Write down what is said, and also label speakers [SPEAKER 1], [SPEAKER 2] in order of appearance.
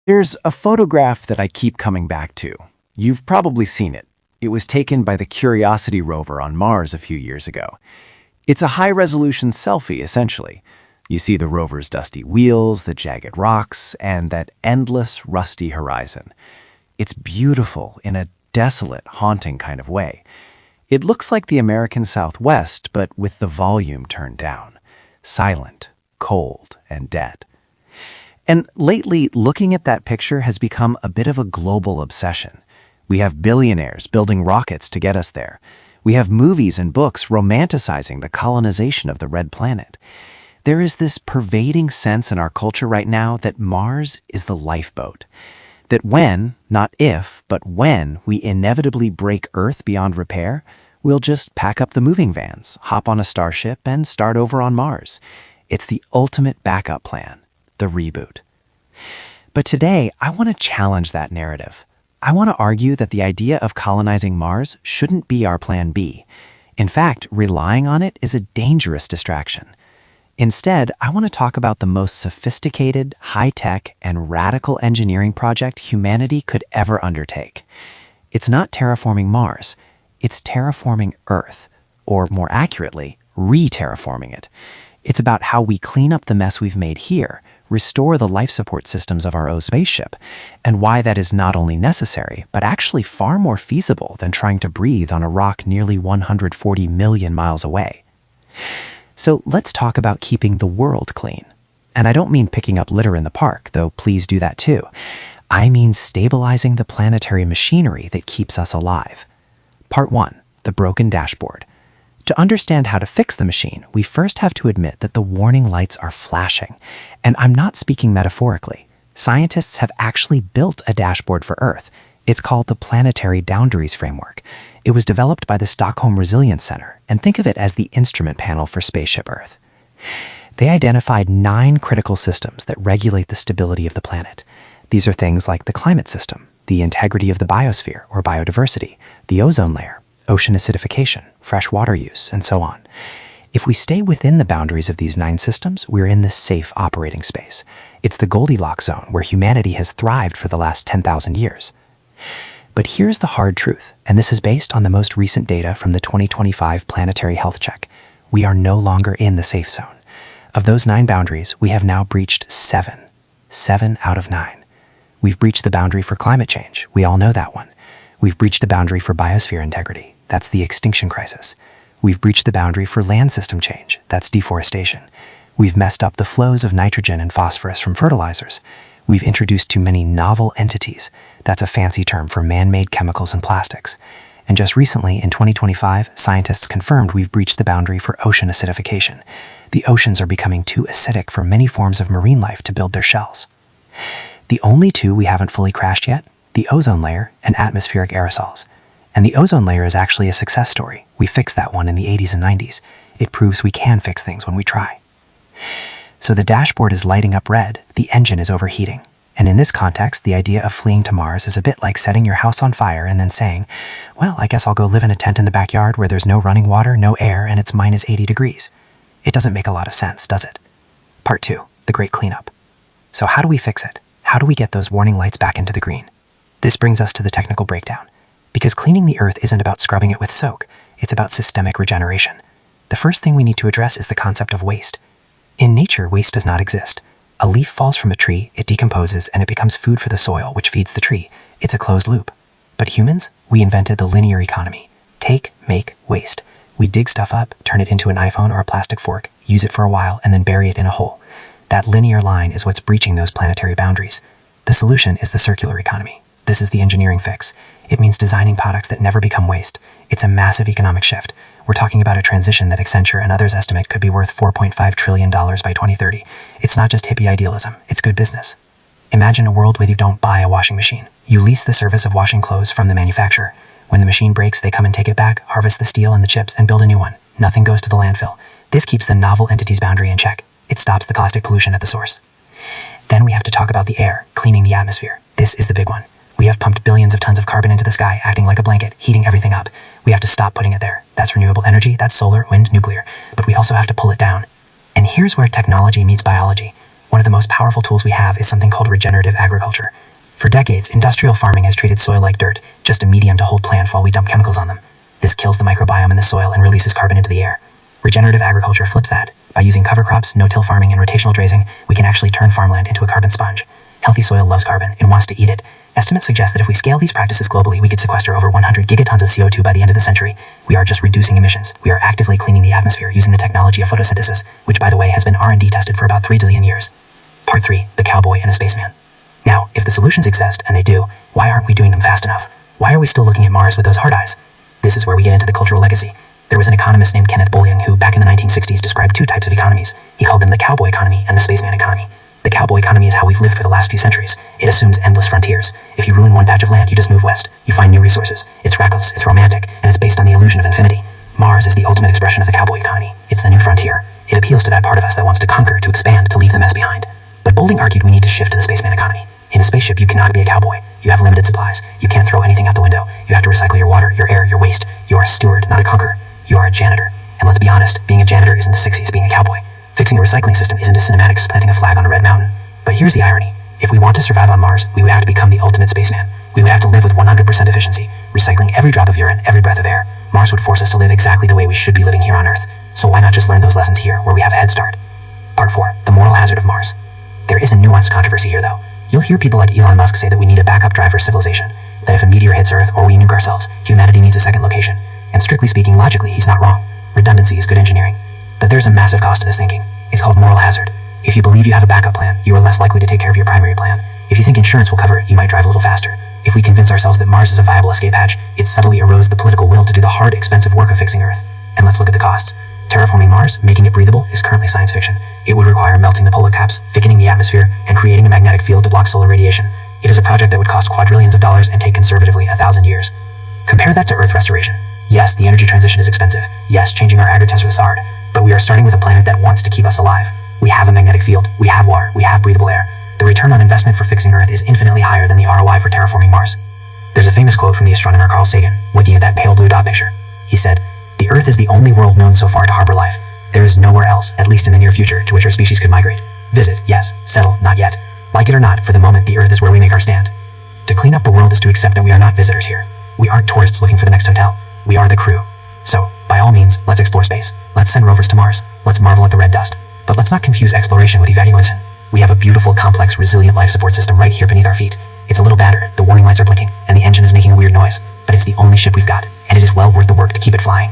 [SPEAKER 1] Here's a photograph that I keep coming back to. You've probably seen it. It was taken by the Curiosity rover on Mars a few years ago. It's a high-resolution selfie, essentially. You see the rover's dusty wheels, the jagged rocks, and that endless, rusty horizon. It's beautiful in a desolate, haunting kind of way. It looks like the American Southwest, but with the volume turned down. Silent, cold, and dead. And lately, looking at that picture has become a bit of a global obsession. We have billionaires building rockets to get us there. We have movies and books romanticizing the colonization of the red planet. There is this pervading sense in our culture right now that Mars is the lifeboat. That when, not if, but when we inevitably break Earth beyond repair, we'll just pack up the moving vans, hop on a starship, and start over on Mars. It's the ultimate backup plan. The reboot. But today, I want to challenge that narrative. I want to argue that the idea of colonizing Mars shouldn't be our plan B. In fact, relying on it is a dangerous distraction. Instead, I want to talk about the most sophisticated, high-tech, and radical engineering project humanity could ever undertake. It's not terraforming Mars, it's terraforming Earth, or more accurately, re-terraforming it. It's about how we clean up the mess we've made here, restore the life support systems of our own spaceship, and why that is not only necessary, but actually far more feasible than trying to breathe on a rock nearly 140 million miles away. So let's talk about keeping the world clean. And I don't mean picking up litter in the park, though please do that too. I mean stabilizing the planetary machinery that keeps us alive. Part 1, the broken dashboard. To understand how to fix the machine, we first have to admit that the warning lights are flashing. And I'm not speaking metaphorically. Scientists have actually built a dashboard for Earth. It's called the Planetary Boundaries Framework. It was developed by the Stockholm Resilience Center, and think of it as the instrument panel for Spaceship Earth. They identified 9 critical systems that regulate the stability of the planet. These are things like the climate system, the integrity of the biosphere or biodiversity, the ozone layer, ocean acidification, fresh water use, and so on. If we stay within the boundaries of these 9 systems, we're in this safe operating space. It's the Goldilocks zone where humanity has thrived for the last 10,000 years. But here's the hard truth, and this is based on the most recent data from the 2025 Planetary Health Check. We are no longer in the safe zone. Of those 9 boundaries, we have now breached 7. 7 out of 9. We've breached the boundary for climate change. We all know that one. We've breached the boundary for biosphere integrity. That's the extinction crisis. We've breached the boundary for land system change. That's deforestation. We've messed up the flows of nitrogen and phosphorus from fertilizers. We've introduced too many novel entities. That's a fancy term for man-made chemicals and plastics. And just recently, in 2025, scientists confirmed we've breached the boundary for ocean acidification. The oceans are becoming too acidic for many forms of marine life to build their shells. The only 2 we haven't fully crashed yet, the ozone layer and atmospheric aerosols. And the ozone layer is actually a success story. We fixed that one in the 80s and 90s. It proves we can fix things when we try. So the dashboard is lighting up red, the engine is overheating. And in this context, the idea of fleeing to Mars is a bit like setting your house on fire and then saying, well, I guess I'll go live in a tent in the backyard where there's no running water, no air, and it's minus 80 degrees. It doesn't make a lot of sense, does it? Part 2, the great cleanup. So how do we fix it? How do we get those warning lights back into the green? This brings us to the technical breakdown. Because cleaning the Earth isn't about scrubbing it with soap, it's about systemic regeneration. The first thing we need to address is the concept of waste. In nature, waste does not exist. A leaf falls from a tree, it decomposes, and it becomes food for the soil, which feeds the tree. It's a closed loop. But humans, we invented the linear economy. Take, make, waste. We dig stuff up, turn it into an iPhone or a plastic fork, use it for a while, and then bury it in a hole. That linear line is what's breaching those planetary boundaries. The solution is the circular economy. This is the engineering fix. It means designing products that never become waste. It's a massive economic shift. We're talking about a transition that Accenture and others estimate could be worth $4.5 trillion by 2030. It's not just hippie idealism, it's good business. Imagine a world where you don't buy a washing machine. You lease the service of washing clothes from the manufacturer. When the machine breaks, they come and take it back, harvest the steel and the chips, and build a new one. Nothing goes to the landfill. This keeps the novel entities boundary in check. It stops the caustic pollution at the source. Then we have to talk about the air, cleaning the atmosphere. This is the big one. We have pumped billions of tons of carbon into the sky, acting like a blanket, heating everything up. We have to stop putting it there. That's renewable energy, that's solar, wind, nuclear. But we also have to pull it down. And here's where technology meets biology.
[SPEAKER 2] One of the most powerful tools we have is something called regenerative agriculture. For decades, industrial farming has treated soil like dirt, just a medium to hold plants while we dump chemicals on them. This kills the microbiome in the soil and releases carbon into the air. Regenerative agriculture flips that. By using cover crops, no-till farming, and rotational grazing, we can actually turn farmland into a carbon sponge. Healthy soil loves carbon and wants to eat it. Estimates suggest that if we scale these practices globally, we could sequester over 100 gigatons of CO2 by the end of the century. We are just reducing emissions. We are actively cleaning the atmosphere using the technology of photosynthesis, which, by the way, has been R&D tested for about 3 billion years. Part 3. The Cowboy and the Spaceman. Now, if the solutions exist, and they do, why aren't we doing them fast enough? Why are we still looking at Mars with those hard eyes? This is where we get into the cultural legacy. There was an economist named Kenneth Boliang who, back in the 1960s, described two types of economies. He called them the cowboy economy and the spaceman economy. The cowboy economy is how we've lived for the last few centuries. It assumes endless frontiers. If you ruin one patch of land, you just move west. You find new resources. It's reckless, it's romantic, and it's based on the illusion of infinity. Mars is the ultimate expression of the cowboy economy. It's the new frontier. It appeals to that part of us that wants to conquer, to expand, to leave the mess behind. But Boliang argued we need to shift to the spaceman economy. In a spaceship, you cannot be a cowboy. You have limited supplies. You can't throw anything out the window. You have to recycle your water, your air, your waste. You are a steward, not a conqueror. You are a janitor. And let's be honest, being a janitor isn't as sexy as being a cowboy. Fixing a recycling system isn't as cinematic as planting a flag on a red mountain. But here's the irony. If we want to survive on Mars, we would have to become the ultimate spaceman. We would have to live with 100% efficiency, recycling every drop of urine, every breath of air. Mars would force us to live exactly the way we should be living here on Earth. So why not just learn those lessons here, where we have a head start? Part 4. The moral hazard of Mars. There is a nuanced controversy here, though. You'll hear people like Elon Musk say that we need a backup drive for civilization, that if a meteor hits Earth or we nuke ourselves, humanity needs a second location. And strictly speaking, logically, he's not wrong. Redundancy is good engineering. But there's a massive cost to this thinking. It's called moral hazard. If you believe you have a backup plan, you are less likely to take care of your primary plan. If you think insurance will cover it, you might drive a little faster. If we convince ourselves that Mars is a viable escape hatch, it subtly erodes the political will to do the hard, expensive work of fixing Earth. And let's look at the costs. Terraforming Mars, making it breathable, is currently science fiction. It would require melting the polar caps, thickening the atmosphere, and creating a magnetic field to block solar radiation. It is a project that would cost quadrillions of dollars and take conservatively 1,000 years. Compare that to Earth restoration. Yes, the energy transition is expensive. Yes, changing our agriculture is hard. But we are starting with a planet that wants to keep us alive. We have a magnetic field, we have water, we have breathable air. The return on investment for fixing Earth is infinitely higher than the ROI for terraforming Mars. There's a famous quote from the astronomer Carl Sagan, looking at that pale blue dot picture. He said, "The Earth is the only world known so far to harbor life. There is nowhere else, at least in the near future, to which our species could migrate. Visit, yes. Settle, not yet. Like it or not, for the moment, the Earth is where we make our stand. To clean up the world is to accept that we are not visitors here. We aren't tourists looking for the next hotel. We are the crew. So, by all means, let's explore space. Let's send rovers to Mars. Let's marvel at the red dust. But let's not confuse exploration with evaluation. We have a beautiful, complex, resilient life support system right here beneath our feet. It's a little battered, the warning lights are blinking, and the engine is making a weird noise. But it's the only ship we've got, and it is well worth the work to keep it flying."